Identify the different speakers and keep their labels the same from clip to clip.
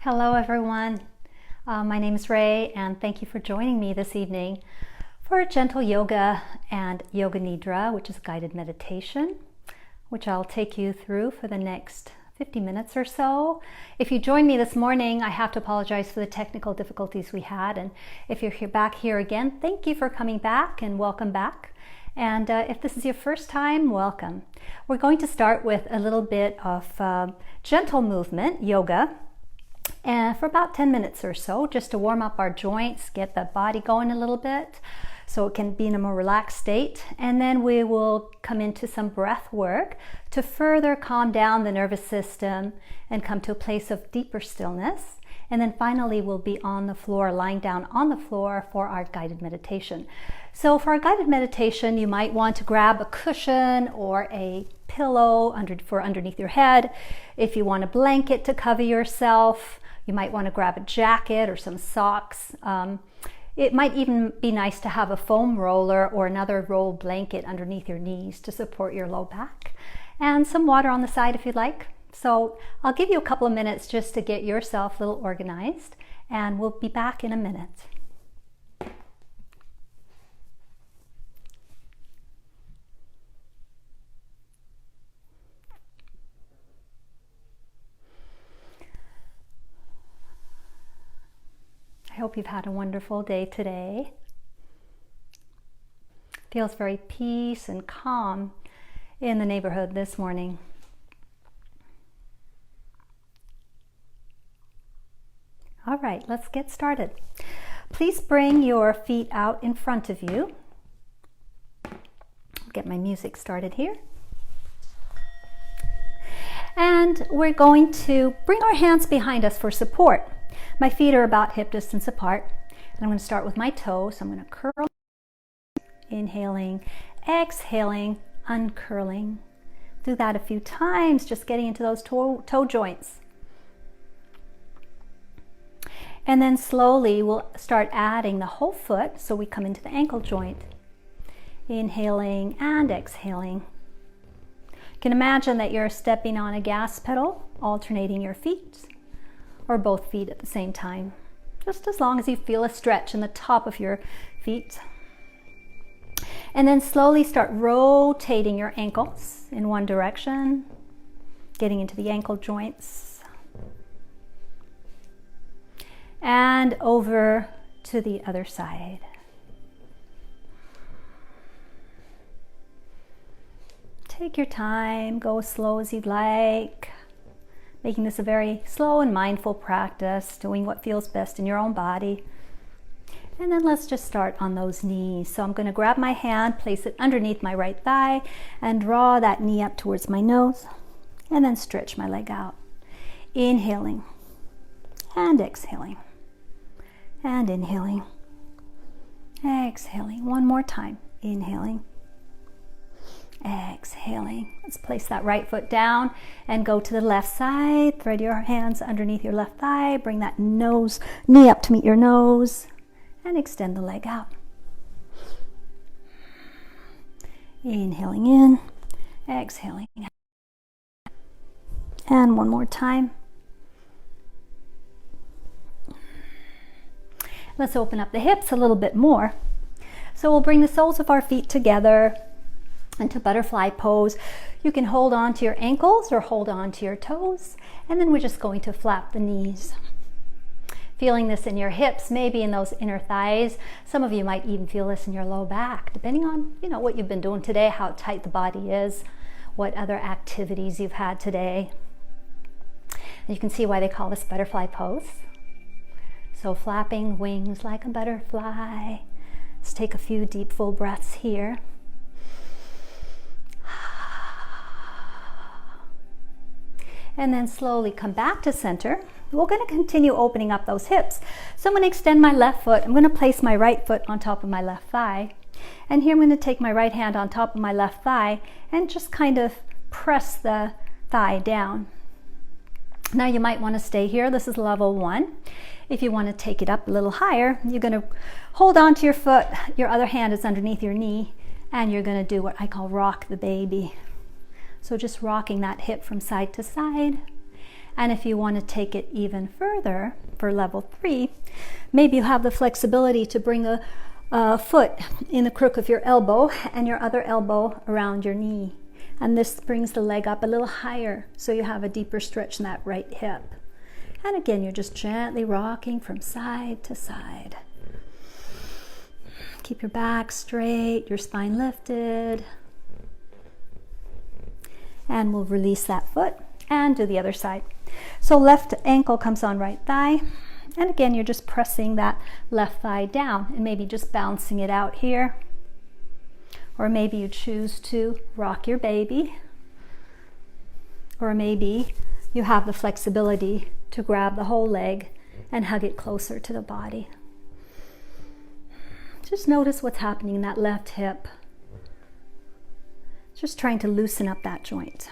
Speaker 1: Hello everyone, my name is Raye and thank you for joining me this evening for gentle yoga and yoga nidra, which is guided meditation, which I'll take you through for the next 50 minutes or so. If you joined me this morning, I have to apologize for the technical difficulties we had, and if you're back here again, thank you for coming back and welcome back. And if this is your first time, welcome. We're going to start with a little bit of gentle movement, yoga, and for about 10 minutes or so, just to warm up our joints, get the body going a little bit so it can be in a more relaxed state. And then we will come into some breath work to further calm down the nervous system and come to a place of deeper stillness. And then finally we'll be on the floor, lying down on the floor for our guided meditation. So for our guided meditation, you might want to grab a cushion or a pillow underneath your head. If you want a blanket to cover yourself, you might want to grab a jacket or some socks. It might even be nice to have a foam roller or another rolled blanket underneath your knees to support your low back, and some water on the side if you'd like. So I'll give you a couple of minutes just to get yourself a little organized, and we'll be back in a minute. I hope you've had a wonderful day today. Feels very peace and calm in the neighborhood this morning. All right, let's get started. Please bring your feet out in front of you. I'll get my music started here. And we're going to bring our hands behind us for support. My feet are about hip distance apart. And I'm going to start with my toes. So I'm going to curl, inhaling, exhaling, uncurling. Do that a few times, just getting into those toe joints. And then slowly we'll start adding the whole foot, so we come into the ankle joint. Inhaling and exhaling. You can imagine that you're stepping on a gas pedal, alternating your feet, or both feet at the same time, just as long as you feel a stretch in the top of your feet. And then slowly start rotating your ankles in one direction, getting into the ankle joints, and over to the other side. Take your time, go as slow as you'd like, making this a very slow and mindful practice, doing what feels best in your own body. And then let's just start on those knees. So I'm going to grab my hand, place it underneath my right thigh, and draw that knee up towards my nose, and then stretch my leg out. Inhaling and exhaling. And inhaling, exhaling. One more time. Inhaling, exhaling. Let's place that right foot down and go to the left side. Thread your hands underneath your left thigh. Bring that knee up to meet your nose, and extend the leg out. Inhaling in, exhaling. And one more time. Let's open up the hips a little bit more. So we'll bring the soles of our feet together into butterfly pose. You can hold on to your ankles or hold on to your toes, and then we're just going to flap the knees. Feeling this in your hips, maybe in those inner thighs. Some of you might even feel this in your low back, depending on what you've been doing today, how tight the body is, what other activities you've had today. And you can see why they call this butterfly pose. So flapping wings like a butterfly. Let's take a few deep full breaths here. And then slowly come back to center. We're going to continue opening up those hips. So I'm going to extend my left foot. I'm going to place my right foot on top of my left thigh. And here I'm going to take my right hand on top of my left thigh and just kind of press the thigh down. Now you might want to stay here. This is level 1. If you want to take it up a little higher, you're going to hold on to your foot. Your other hand is underneath your knee, and you're going to do what I call rock the baby. So just rocking that hip from side to side. And if you want to take it even further for level 3, maybe you have the flexibility to bring a foot in the crook of your elbow and your other elbow around your knee. And this brings the leg up a little higher, so you have a deeper stretch in that right hip. And again, you're just gently rocking from side to side. Keep your back straight, your spine lifted. And we'll release that foot and do the other side. So left ankle comes on right thigh. And again, you're just pressing that left thigh down and maybe just bouncing it out here. Or maybe you choose to rock your baby. Or maybe you have the flexibility to grab the whole leg and hug it closer to the body. Just notice what's happening in that left hip. Just trying to loosen up that joint.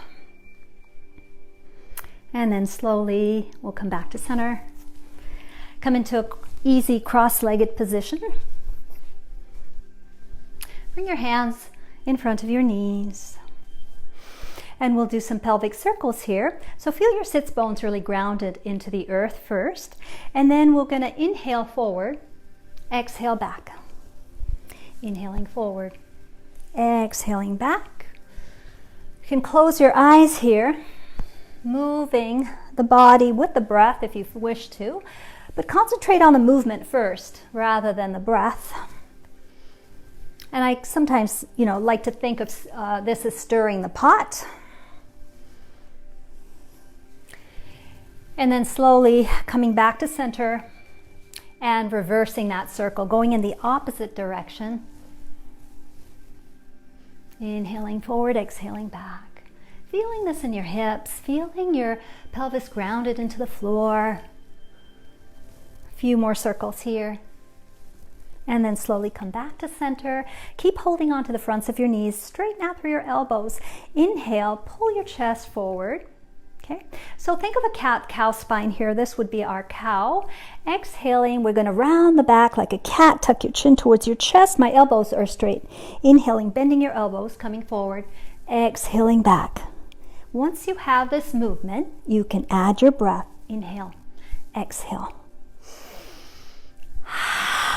Speaker 1: And then slowly we'll come back to center. Come into an easy cross-legged position. Bring your hands in front of your knees. And we'll do some pelvic circles here. So feel your sits bones really grounded into the earth first. And then we're going to inhale forward, exhale back. Inhaling forward, exhaling back. You can close your eyes here, moving the body with the breath if you wish to, but concentrate on the movement first rather than the breath. And I sometimes, like to think of this as stirring the pot. And then slowly coming back to center and reversing that circle, going in the opposite direction. Inhaling forward, exhaling back. Feeling this in your hips, feeling your pelvis grounded into the floor. A few more circles here. And then slowly come back to center. Keep holding on to the fronts of your knees. Straighten out through your elbows. Inhale, pull your chest forward. Okay, so think of a cat-cow spine here. This would be our cow. Exhaling, we're going to round the back like a cat. Tuck your chin towards your chest. My elbows are straight. Inhaling, bending your elbows, coming forward. Exhaling back. Once you have this movement, you can add your breath. Inhale, exhale.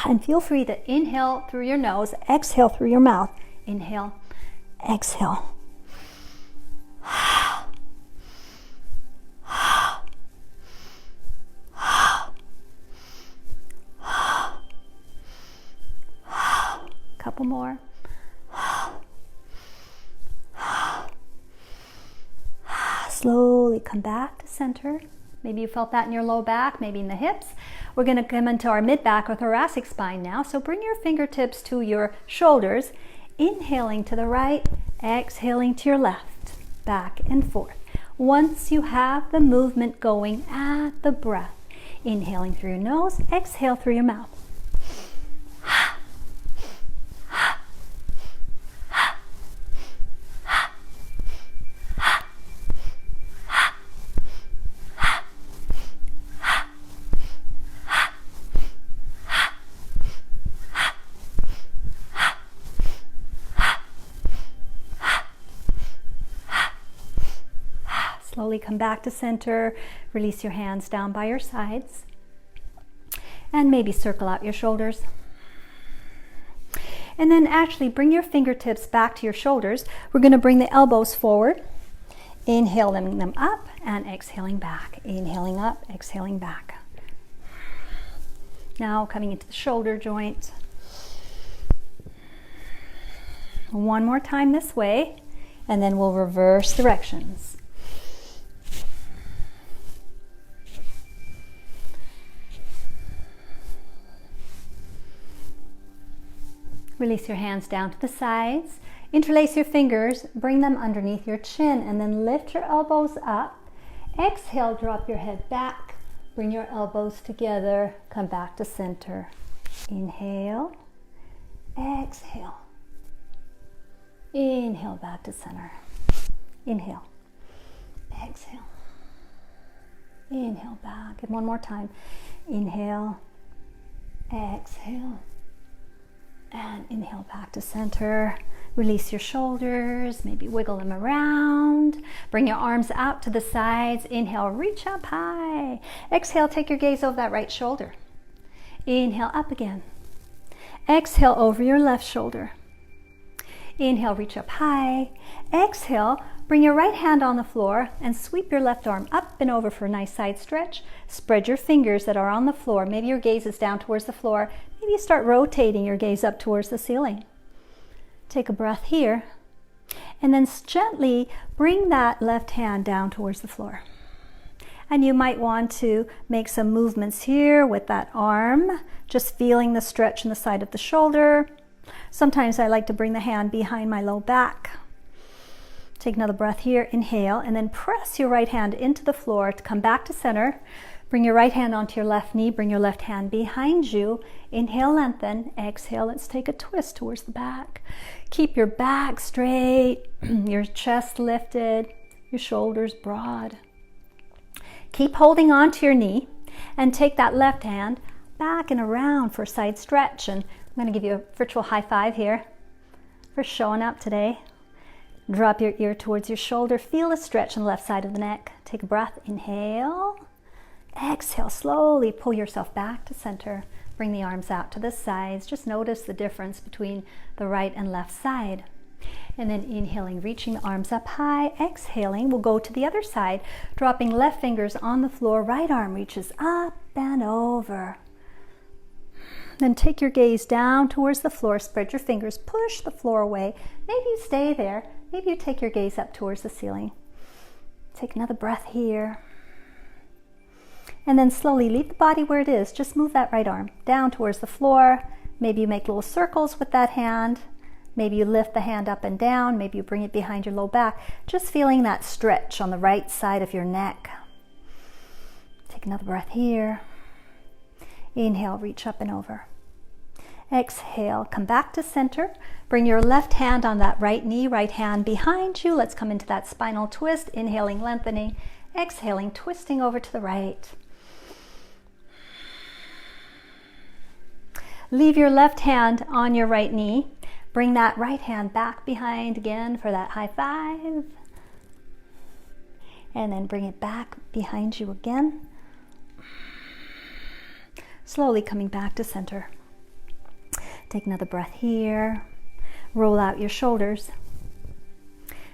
Speaker 1: And feel free to inhale through your nose, exhale through your mouth. Inhale, exhale. Couple more. Slowly come back to center. Maybe you felt that in your low back, maybe in the hips. We're going to come into our mid-back or thoracic spine now. So bring your fingertips to your shoulders. Inhaling to the right, exhaling to your left. Back and forth. Once you have the movement going at the breath, inhaling through your nose, exhale through your mouth. Slowly come back to center. Release your hands down by your sides. And maybe circle out your shoulders. And then actually bring your fingertips back to your shoulders. We're going to bring the elbows forward. Inhaling them up and exhaling back. Inhaling up, exhaling back. Now coming into the shoulder joint. One more time this way. And then we'll reverse directions. Release your hands down to the sides. Interlace your fingers, bring them underneath your chin, and then lift your elbows up. Exhale, drop your head back. Bring your elbows together. Come back to center. Inhale. Exhale. Inhale back to center. Inhale. Exhale. Inhale back. And one more time. Inhale. Exhale. And inhale back to center. Release your shoulders, maybe wiggle them around. Bring your arms out to the sides. Inhale, reach up high. Exhale, take your gaze over that right shoulder. Inhale, up again. Exhale, over your left shoulder. Inhale, reach up high. Exhale, bring your right hand on the floor and sweep your left arm up and over for a nice side stretch. Spread your fingers that are on the floor. Maybe your gaze is down towards the floor. Maybe you start rotating your gaze up towards the ceiling. Take a breath here, and then gently bring that left hand down towards the floor. And you might want to make some movements here with that arm, just feeling the stretch in the side of the shoulder. Sometimes I like to bring the hand behind my low back. Take another breath here, inhale, and then press your right hand into the floor to come back to center. Bring your right hand onto your left knee, bring your left hand behind you. Inhale, lengthen. Exhale, let's take a twist towards the back. Keep your back straight, your chest lifted, your shoulders broad. Keep holding on to your knee and take that left hand back and around for a side stretch. And I'm going to give you a virtual high five here for showing up today. Drop your ear towards your shoulder. Feel a stretch on the left side of the neck. Take a breath. Inhale. Exhale. Slowly pull yourself back to center. Bring the arms out to the sides. Just notice the difference between the right and left side. And then inhaling, reaching the arms up high. Exhaling, we'll go to the other side. Dropping left fingers on the floor. Right arm reaches up and over. Then take your gaze down towards the floor. Spread your fingers. Push the floor away. Maybe you stay there. Maybe you take your gaze up towards the ceiling. Take another breath here. And then slowly leave the body where it is. Just move that right arm down towards the floor. Maybe you make little circles with that hand. Maybe you lift the hand up and down. Maybe you bring it behind your low back. Just feeling that stretch on the right side of your neck. Take another breath here. Inhale, reach up and over. Exhale, come back to center. Bring your left hand on that right knee, right hand behind you. Let's come into that spinal twist. Inhaling, lengthening. Exhaling, twisting over to the right. Leave your left hand on your right knee. Bring that right hand back behind again for that high five. And then bring it back behind you again. Slowly coming back to center. Take another breath here. Roll out your shoulders.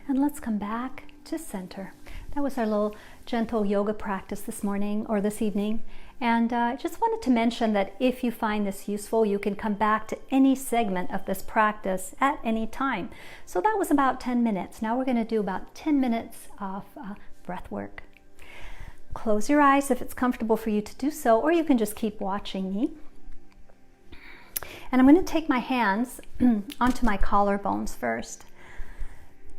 Speaker 1: And let's come back to center. That was our little gentle yoga practice this morning or this evening. And I just wanted to mention that if you find this useful, you can come back to any segment of this practice at any time. So that was about 10 minutes. Now we're going to do about 10 minutes of breath work. Close your eyes if it's comfortable for you to do so, or you can just keep watching me. And I'm going to take my hands onto my collarbones first.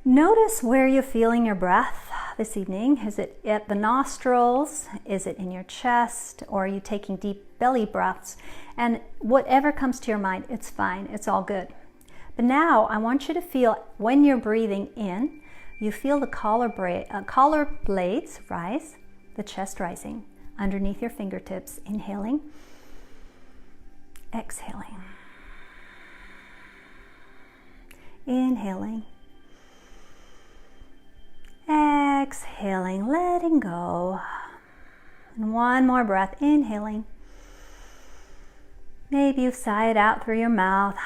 Speaker 1: Notice where you're feeling your breath this evening. Is it at the nostrils? Is it in your chest? Or are you taking deep belly breaths? And whatever comes to your mind, it's fine. It's all good. But now I want you to feel when you're breathing in, you feel the collar blades rise, the chest rising underneath your fingertips. Inhaling, exhaling, inhaling, exhaling, letting go. And one more breath, inhaling. Maybe you sigh it out through your mouth.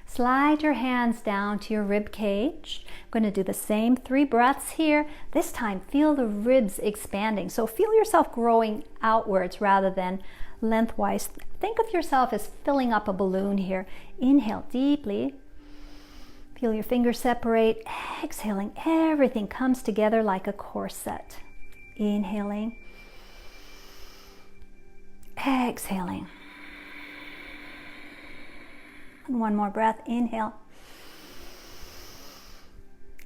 Speaker 1: Slide your hands down to your rib cage. I'm going to do the same 3 breaths here. This time, feel the ribs expanding. So feel yourself growing outwards rather than lengthwise. Think of yourself as filling up a balloon here. Inhale deeply. Feel your fingers separate. Exhaling, everything comes together like a corset. Inhaling. Exhaling. And one more breath. Inhale.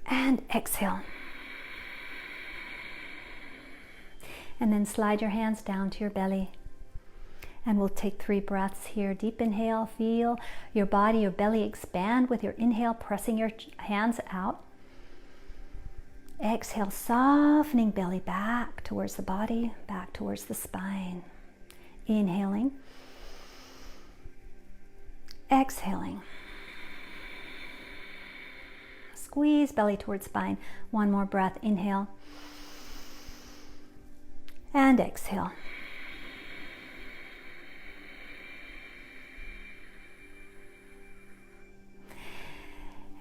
Speaker 1: And exhale. And then slide your hands down to your belly. And we'll take 3 breaths here. Deep inhale. Feel your body, your belly expand with your inhale, pressing your hands out. Exhale, softening belly back towards the body, back towards the spine. Inhaling. exhaling. Squeeze belly towards spine. One more breath. Inhale and exhale.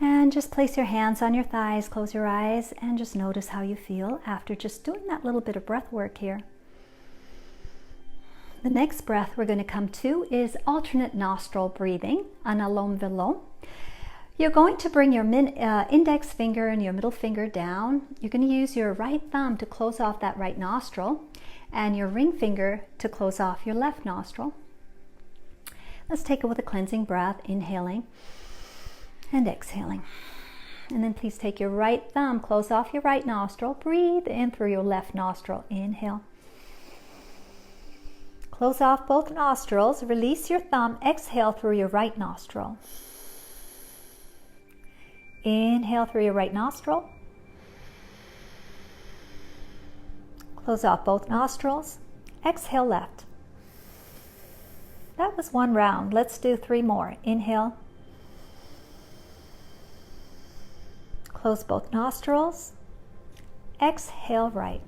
Speaker 1: And just place your hands on your thighs, close your eyes, and just notice how you feel after just doing that little bit of breath work here. The next breath we're going to come to is alternate nostril breathing, Anulom Vilom. You're going to bring your index finger and your middle finger down. You're going to use your right thumb to close off that right nostril and your ring finger to close off your left nostril. Let's take it with a cleansing breath, inhaling and exhaling. And then please take your right thumb, close off your right nostril, breathe in through your left nostril. Inhale. Close off both nostrils, release your thumb, exhale through your right nostril. Inhale through your right nostril. Close off both nostrils, exhale left. That was one round. Let's do 3 more. Inhale. Close both nostrils. Exhale right.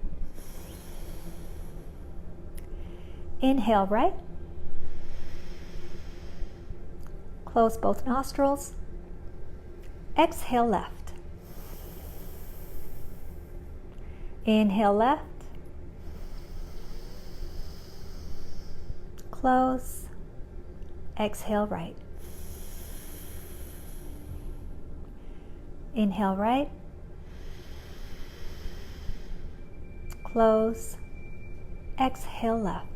Speaker 1: Inhale right. Close both nostrils. Exhale left. Inhale left. Close. Exhale right. Inhale right. Close. Exhale left.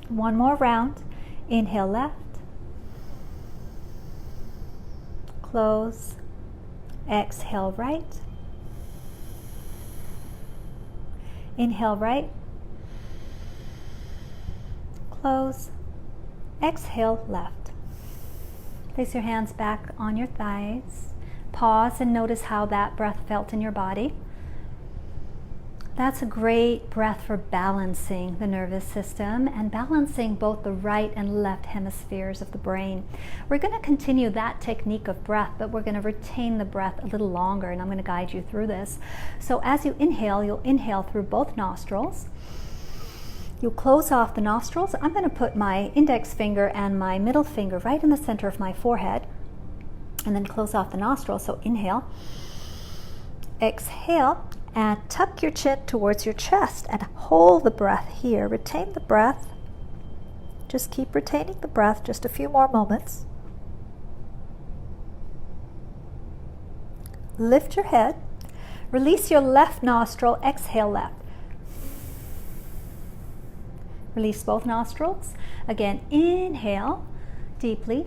Speaker 1: One more round. Inhale left. Close. Exhale right. Inhale right. Close. Exhale left. Place your hands back on your thighs. Pause and notice how that breath felt in your body. That's a great breath for balancing the nervous system and balancing both the right and left hemispheres of the brain. We're going to continue that technique of breath, but we're going to retain the breath a little longer, and I'm going to guide you through this. So as you inhale, you'll inhale through both nostrils. You'll close off the nostrils. I'm going to put my index finger and my middle finger right in the center of my forehead, and then close off the nostrils. So inhale, exhale, and tuck your chin towards your chest and hold the breath here. Retain the breath. Just keep retaining the breath just a few more moments. Lift your head. Release your left nostril. Exhale left. Release both nostrils. Again, inhale deeply.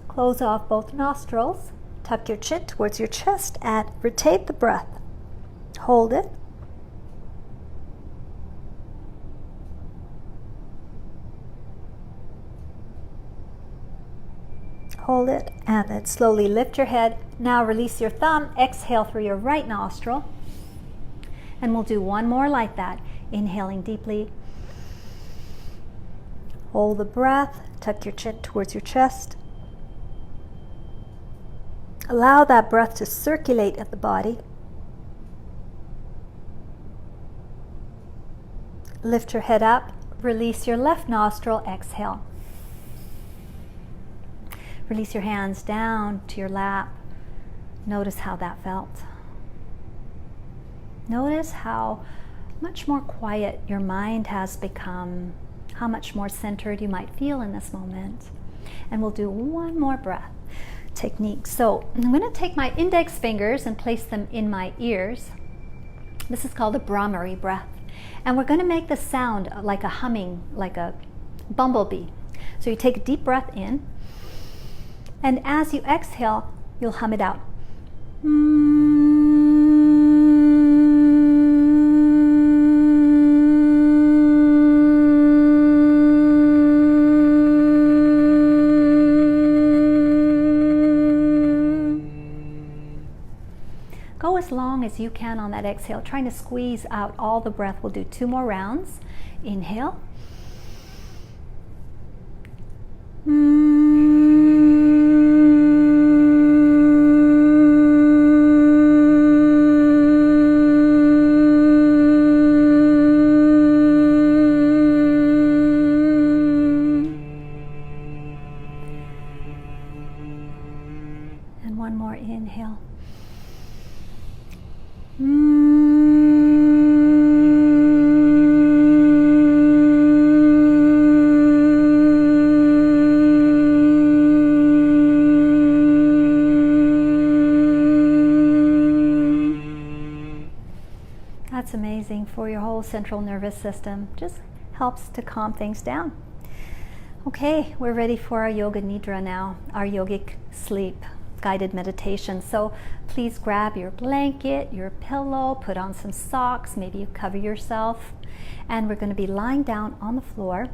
Speaker 1: Close off both nostrils. Tuck your chin towards your chest and retain the breath. Hold it. Hold it, and then slowly lift your head. Now release your thumb. Exhale through your right nostril. And we'll do one more like that. Inhaling deeply. Hold the breath. Tuck your chin towards your chest. Allow that breath to circulate in the body. Lift your head up. Release your left nostril. Exhale. Release your hands down to your lap. Notice how that felt. Notice how much more quiet your mind has become, how much more centered you might feel in this moment. And we'll do one more breath technique. So I'm going to take my index fingers and place them in my ears. This is called a Brahmari breath. And we're going to make the sound like a humming, like a bumblebee. So you take a deep breath in, and as you exhale, you'll hum it out. Go as long as you can on that exhale, trying to squeeze out all the breath. We'll do 2 more rounds. Inhale. That's amazing for your whole central nervous system. Just helps to calm things down. Okay, we're ready for our Yoga Nidra now, our yogic sleep guided meditation. So please grab your blanket, your pillow, put on some socks, maybe you cover yourself, and we're going to be lying down on the floor.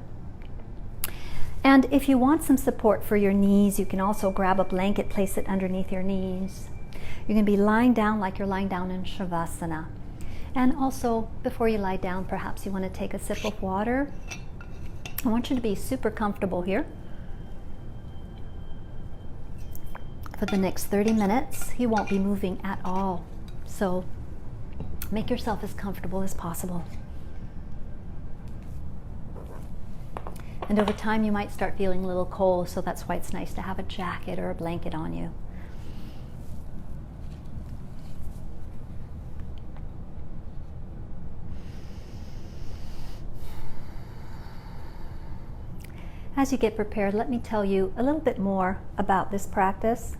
Speaker 1: And if you want some support for your knees, you can also grab a blanket, place it underneath your knees. You're going to be lying down like you're lying down in Shavasana. And also, before you lie down, perhaps you want to take a sip of water. I want you to be super comfortable here. For the next 30 minutes, you won't be moving at all. So make yourself as comfortable as possible. And over time, you might start feeling a little cold, so that's why it's nice to have a jacket or a blanket on you. As you get prepared, let me tell you a little bit more about this practice.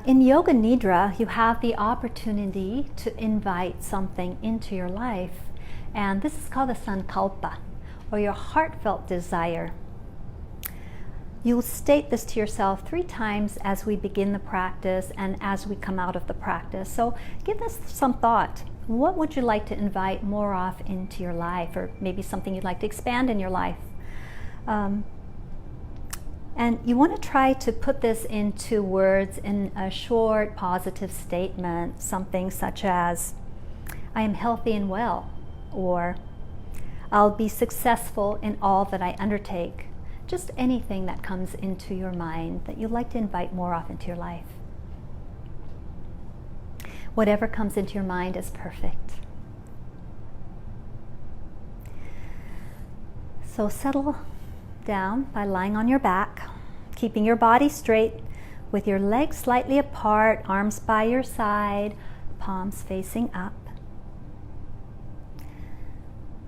Speaker 1: In Yoga Nidra, you have the opportunity to invite something into your life, and this is called a sankalpa, or your heartfelt desire. You'll state this to yourself 3 times as we begin the practice and as we come out of the practice. So give this some thought. What would you like to invite more of into your life, or maybe something you'd like to expand in your life? And you want to try to put this into words in a short, positive statement, something such as, I am healthy and well, or I'll be successful in all that I undertake. Just anything that comes into your mind that you'd like to invite more of into your life. Whatever comes into your mind is perfect. So settle down by lying on your back, keeping your body straight with your legs slightly apart, arms by your side, palms facing up.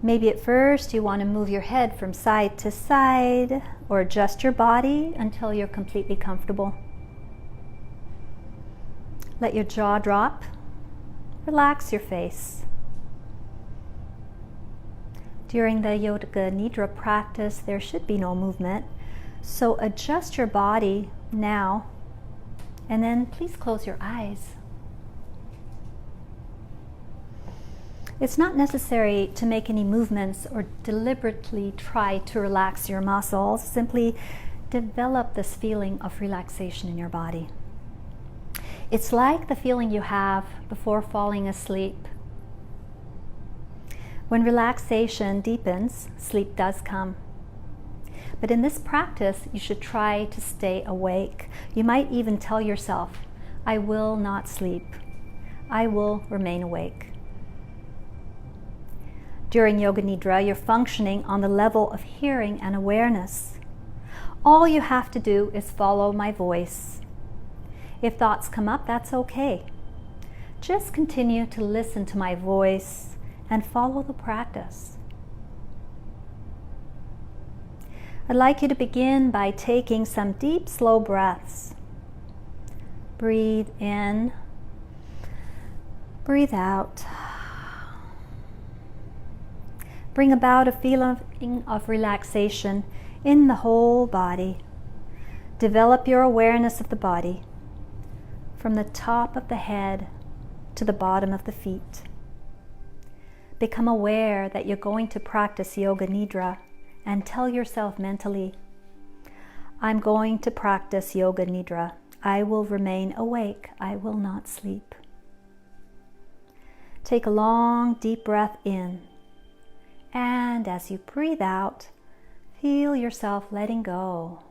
Speaker 1: Maybe at first you want to move your head from side to side or adjust your body until you're completely comfortable. Let your jaw drop. Relax your face. During the Yoga Nidra practice, there should be no movement. So adjust your body now, and then please close your eyes. It's not necessary to make any movements or deliberately try to relax your muscles. Simply develop this feeling of relaxation in your body. It's like the feeling you have before falling asleep. When relaxation deepens, sleep does come. But in this practice, you should try to stay awake. You might even tell yourself, I will not sleep. I will remain awake. During Yoga Nidra, you're functioning on the level of hearing and awareness. All you have to do is follow my voice. If thoughts come up, that's okay. Just continue to listen to my voice and follow the practice. I'd like you to begin by taking some deep, slow breaths. Breathe in, breathe out. Bring about a feeling of relaxation in the whole body. Develop your awareness of the body, from the top of the head to the bottom of the feet. Become aware that you're going to practice Yoga Nidra and tell yourself mentally, I'm going to practice Yoga Nidra. I will remain awake. I will not sleep. Take a long, deep breath in, and as you breathe out, feel yourself letting go.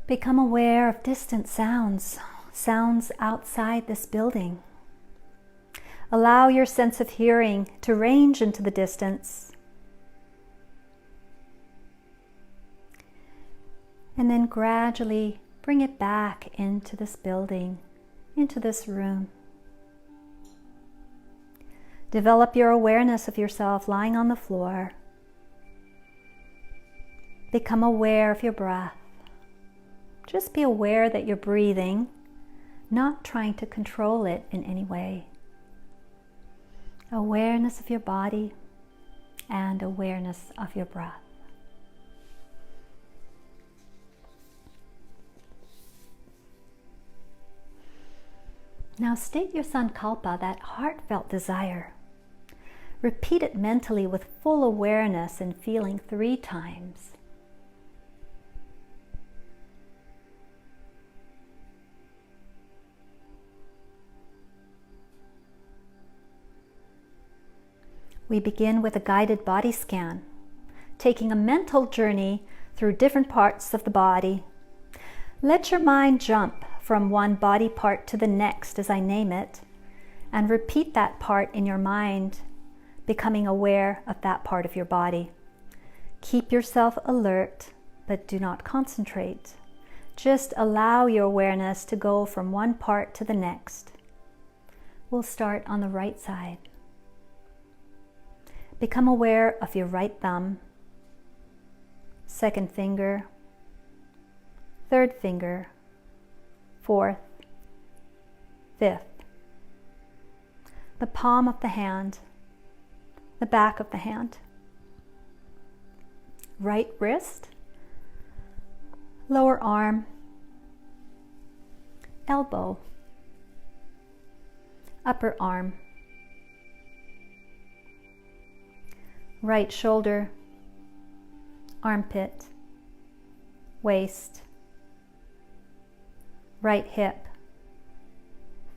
Speaker 1: Become aware of distant sounds, sounds outside this building. Allow your sense of hearing to range into the distance. And then gradually bring it back into this building, into this room. Develop your awareness of yourself lying on the floor. Become aware of your breath. Just be aware that you're breathing, not trying to control it in any way. Awareness of your body and awareness of your breath. Now state your sankalpa, that heartfelt desire. Repeat it mentally with full awareness and feeling 3 times. We begin with a guided body scan, taking a mental journey through different parts of the body. Let your mind jump from one body part to the next as I name it, and repeat that part in your mind, becoming aware of that part of your body. Keep yourself alert, but do not concentrate. Just allow your awareness to go from one part to the next. We'll start on the right side. Become aware of your right thumb, 2nd finger, 3rd finger, 4th, 5th. The palm of the hand, the back of the hand, right wrist, lower arm, elbow, upper arm, right shoulder, armpit, waist, right hip,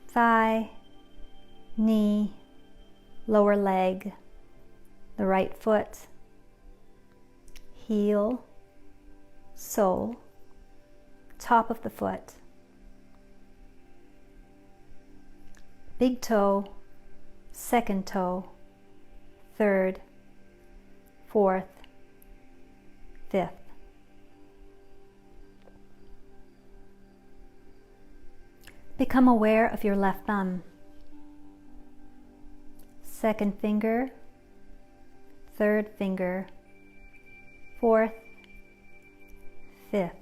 Speaker 1: thigh, knee, lower leg, the right foot, heel, sole, top of the foot, big toe, 2nd toe, 3rd, 4th, 5th. Become aware of your left thumb, 2nd finger, 3rd finger, 4th, 5th.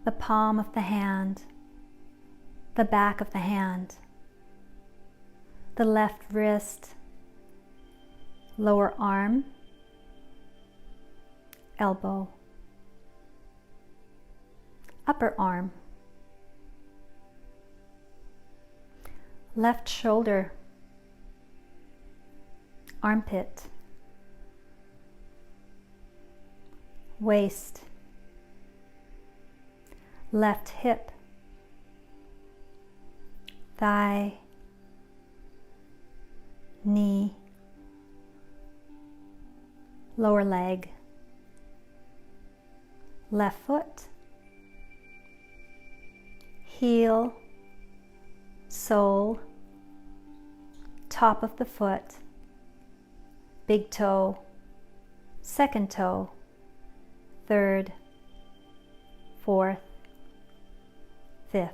Speaker 1: The palm of the hand, the back of the hand, the left wrist, lower arm, elbow, upper arm, left shoulder, armpit, waist, left hip, thigh, knee, lower leg, left foot, heel, sole, top of the foot, big toe, 2nd toe, 3rd, 4th, 5th.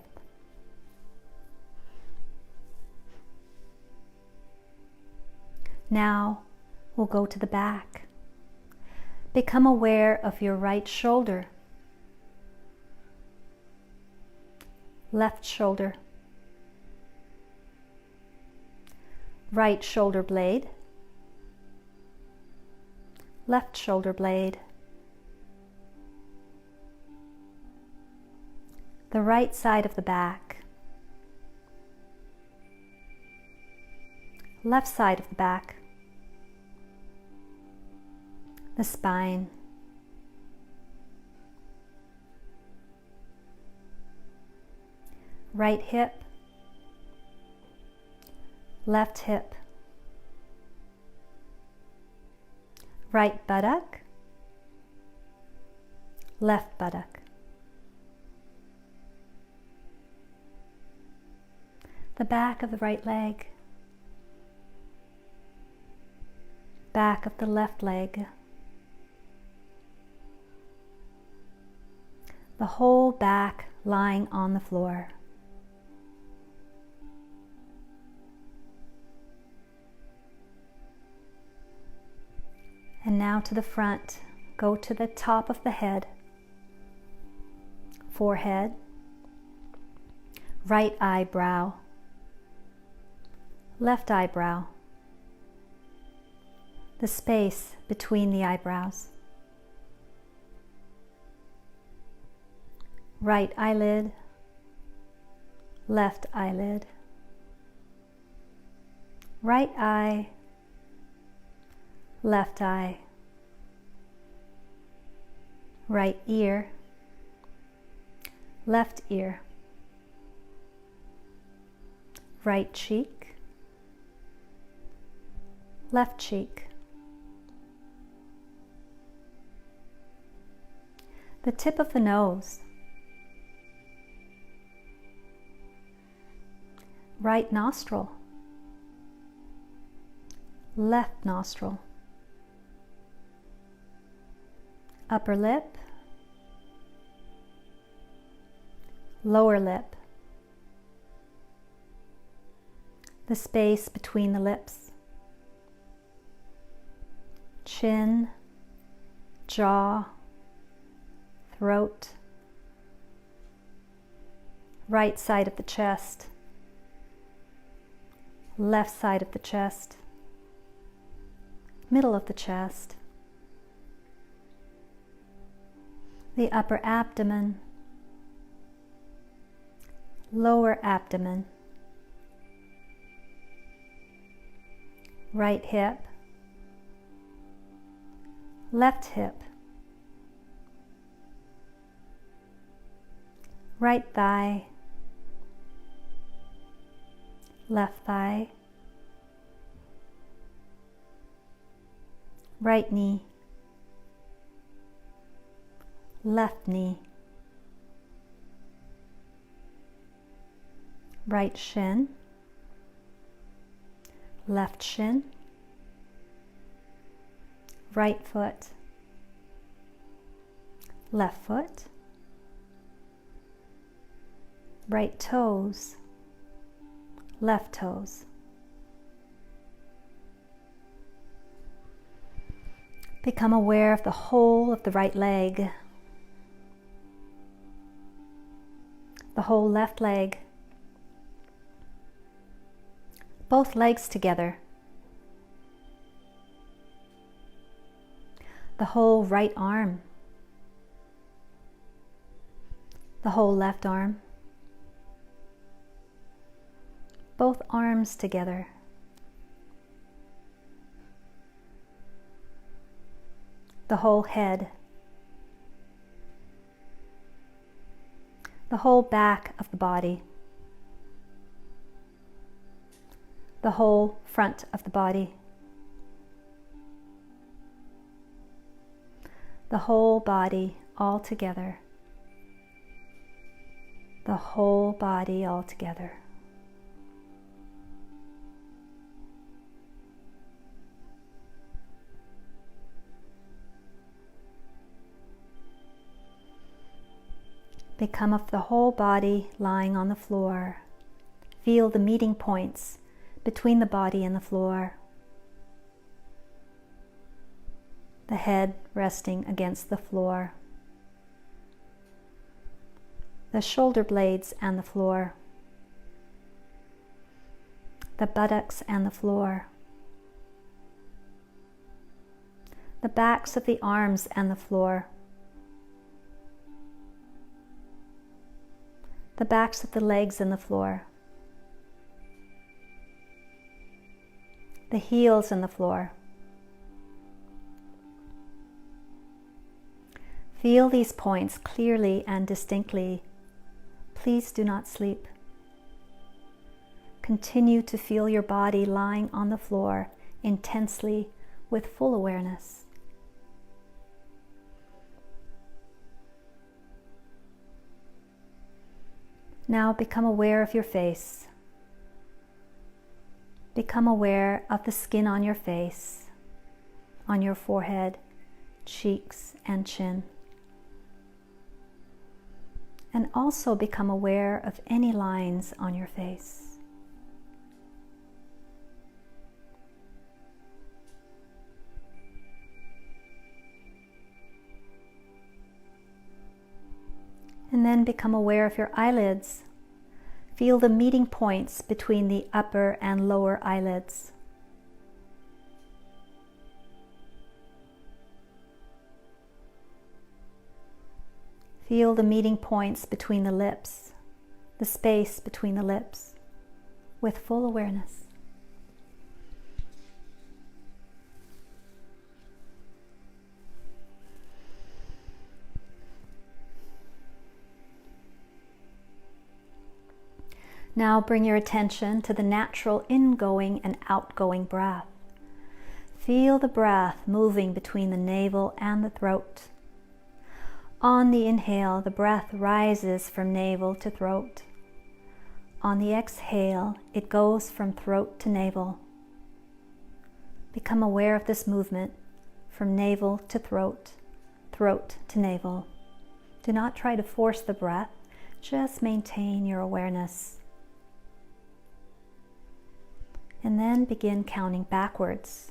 Speaker 1: Now we'll go to the back. Become aware of your right shoulder, left shoulder, right shoulder blade, left shoulder blade, the right side of the back, left side of the back, the spine, right hip, left hip, right buttock, left buttock, the back of the right leg, back of the left leg, the whole back lying on the floor. And now to the front, go to the top of the head, forehead, right eyebrow, left eyebrow, the space between the eyebrows, right eyelid, left eyelid, right eye, left eye, right ear, left ear, right cheek, left cheek, the tip of the nose, right nostril, left nostril, upper lip, lower lip, the space between the lips, chin, jaw, throat, right side of the chest, left side of the chest, middle of the chest, the upper abdomen, lower abdomen, right hip, left hip, right thigh, left thigh, right knee, left knee, right shin, left shin, right foot, left foot, right toes, left toes. Become aware of the whole of the right leg, the whole left leg, both legs together, the whole right arm, the whole left arm, both arms together, the whole head, the whole back of the body, the whole front of the body, the whole body all together, the whole body all together. Become of the whole body lying on the floor. Feel the meeting points between the body and the floor. The head resting against the floor. The shoulder blades and the floor. The buttocks and the floor. The backs of the arms and the floor. The backs of the legs and the floor. The heels and the floor. Feel these points clearly and distinctly. Please do not sleep. Continue to feel your body lying on the floor intensely with full awareness. Now become aware of your face. Become aware of the skin on your face, on your forehead, cheeks, and chin. And also become aware of any lines on your face. And then become aware of your eyelids. Feel the meeting points between the upper and lower eyelids. Feel the meeting points between the lips, the space between the lips, with full awareness. Now bring your attention to the natural ingoing and outgoing breath. Feel the breath moving between the navel and the throat. On the inhale, the breath rises from navel to throat. On the exhale, it goes from throat to navel. Become aware of this movement from navel to throat, throat to navel. Do not try to force the breath, just maintain your awareness. And then begin counting backwards.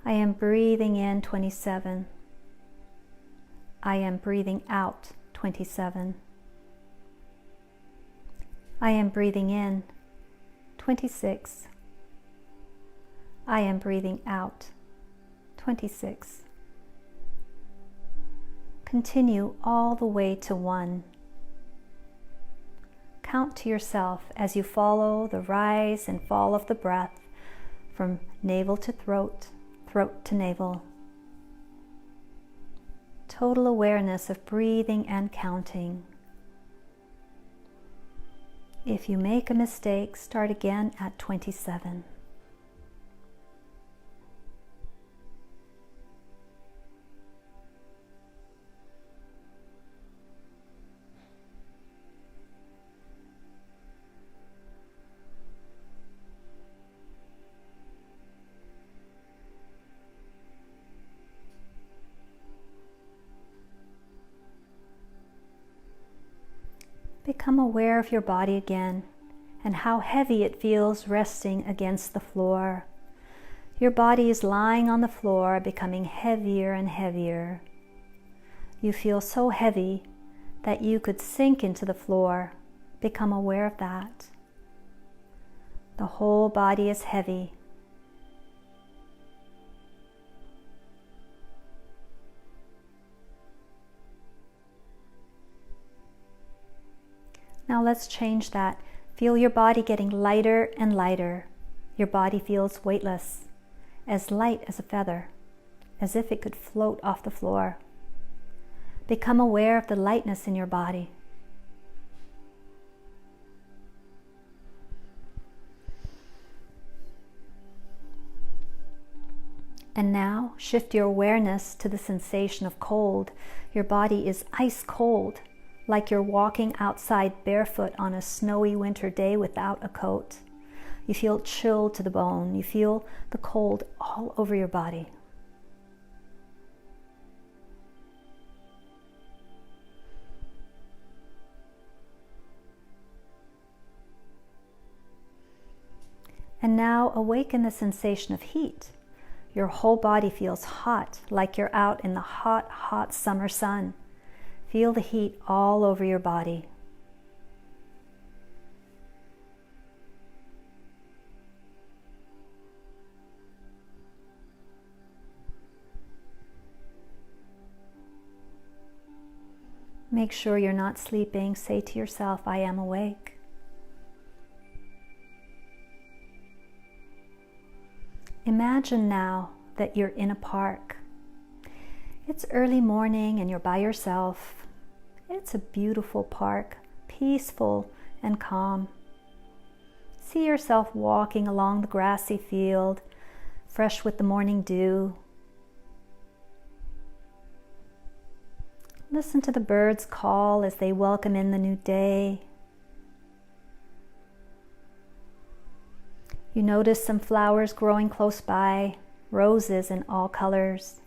Speaker 1: I am breathing in 27. I am breathing out 27. I am breathing in 26. I am breathing out 26. Continue all the way to 1. Count to yourself as you follow the rise and fall of the breath from navel to throat, throat to navel. Total awareness of breathing and counting. If you make a mistake, start again at 27. Become aware of your body again and how heavy it feels resting against the floor. Your body is lying on the floor, becoming heavier and heavier. You feel so heavy that you could sink into the floor. Become aware of that. The whole body is heavy. Now let's change that. Feel your body getting lighter and lighter. Your body feels weightless, as light as a feather, as if it could float off the floor. Become aware of the lightness in your body. And now shift your awareness to the sensation of cold. Your body is ice cold, like you're walking outside barefoot on a snowy winter day without a coat. You feel chilled to the bone. You feel the cold all over your body. And now awaken the sensation of heat. Your whole body feels hot, like you're out in the hot, hot summer sun. Feel the heat all over your body. Make sure you're not sleeping. Say to yourself, I am awake. Imagine now that you're in a park. It's early morning and you're by yourself. It's a beautiful park, peaceful and calm. See yourself walking along the grassy field, fresh with the morning dew. Listen to the birds call as they welcome in the new day. You notice some flowers growing close by, roses in all colors,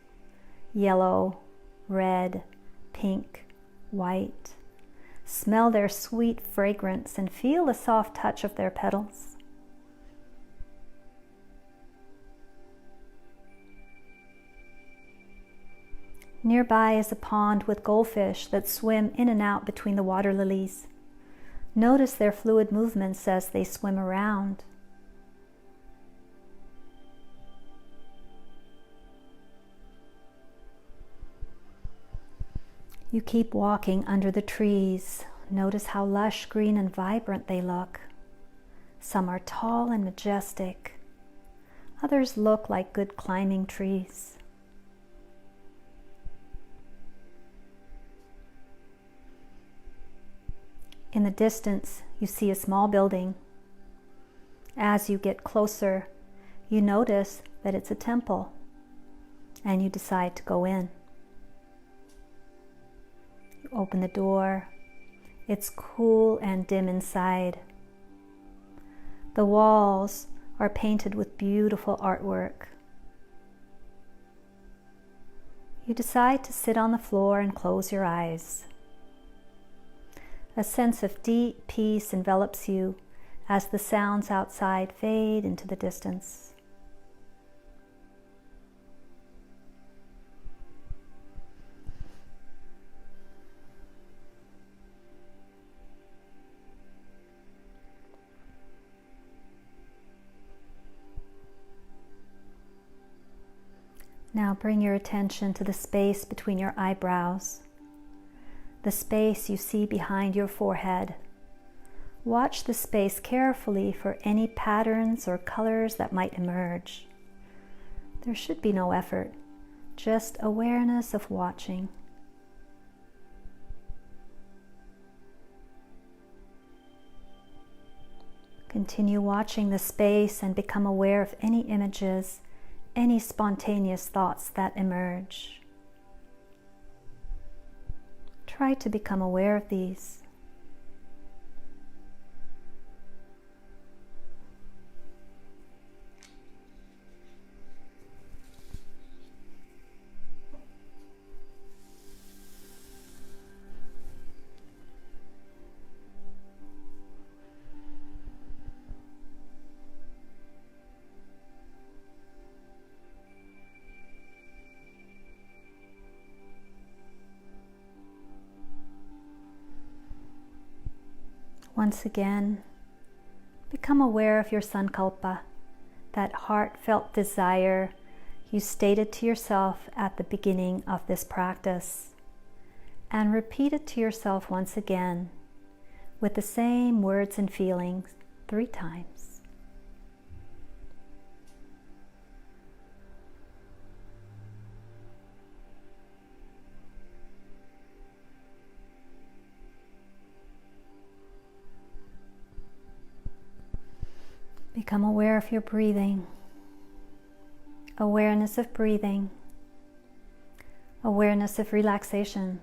Speaker 1: yellow, red, pink, white, Smell their sweet fragrance and feel the soft touch of their petals. Nearby is a pond with goldfish that swim in and out between the water lilies. Notice their fluid movements as they swim around. You keep walking under the trees. Notice how lush, green, and vibrant they look. Some are tall and majestic. Others look like good climbing trees. In the distance, you see a small building. As you get closer, you notice that it's a temple, and you decide to go in. You open the door. It's cool and dim inside. The walls are painted with beautiful artwork. You decide to sit on the floor and close your eyes. A sense of deep peace envelops you as the sounds outside fade into the distance. Now bring your attention to the space between your eyebrows, the space you see behind your forehead. Watch the space carefully for any patterns or colors that might emerge. There should be no effort, just awareness of watching. Continue watching the space and become aware of any images, any spontaneous thoughts that emerge. Try to become aware of these. Once again, become aware of your sankalpa, that heartfelt desire you stated to yourself at the beginning of this practice, and repeat it to yourself once again with the same words and feelings 3 times. Become aware of your breathing, awareness of breathing, awareness of relaxation.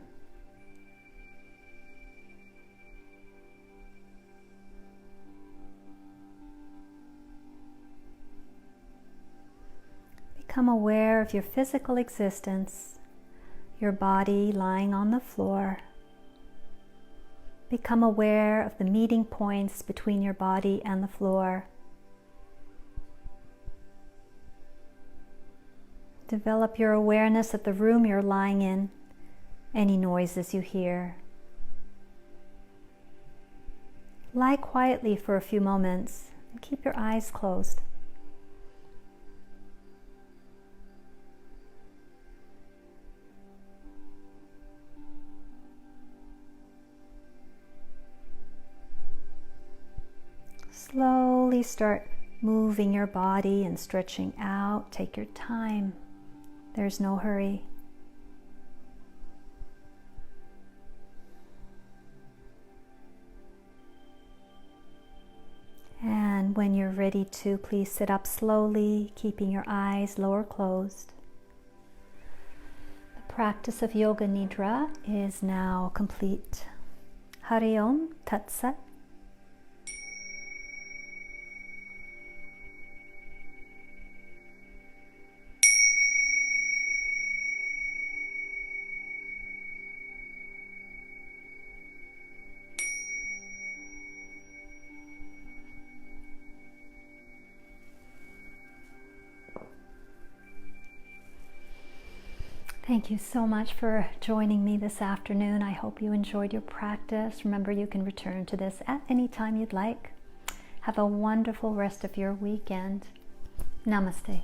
Speaker 1: Become aware of your physical existence, your body lying on the floor. Become aware of the meeting points between your body and the floor. Develop your awareness of the room you're lying in, any noises you hear. Lie quietly for a few moments and keep your eyes closed. Slowly start moving your body and stretching out. Take your time. There's no hurry. And when you're ready to, please sit up slowly, keeping your eyes lower closed. The practice of Yoga Nidra is now complete. Hari Om Tat Sat. Thank you so much for joining me this afternoon. I hope you enjoyed your practice. Remember, you can return to this at any time you'd like. Have a wonderful rest of your weekend. Namaste.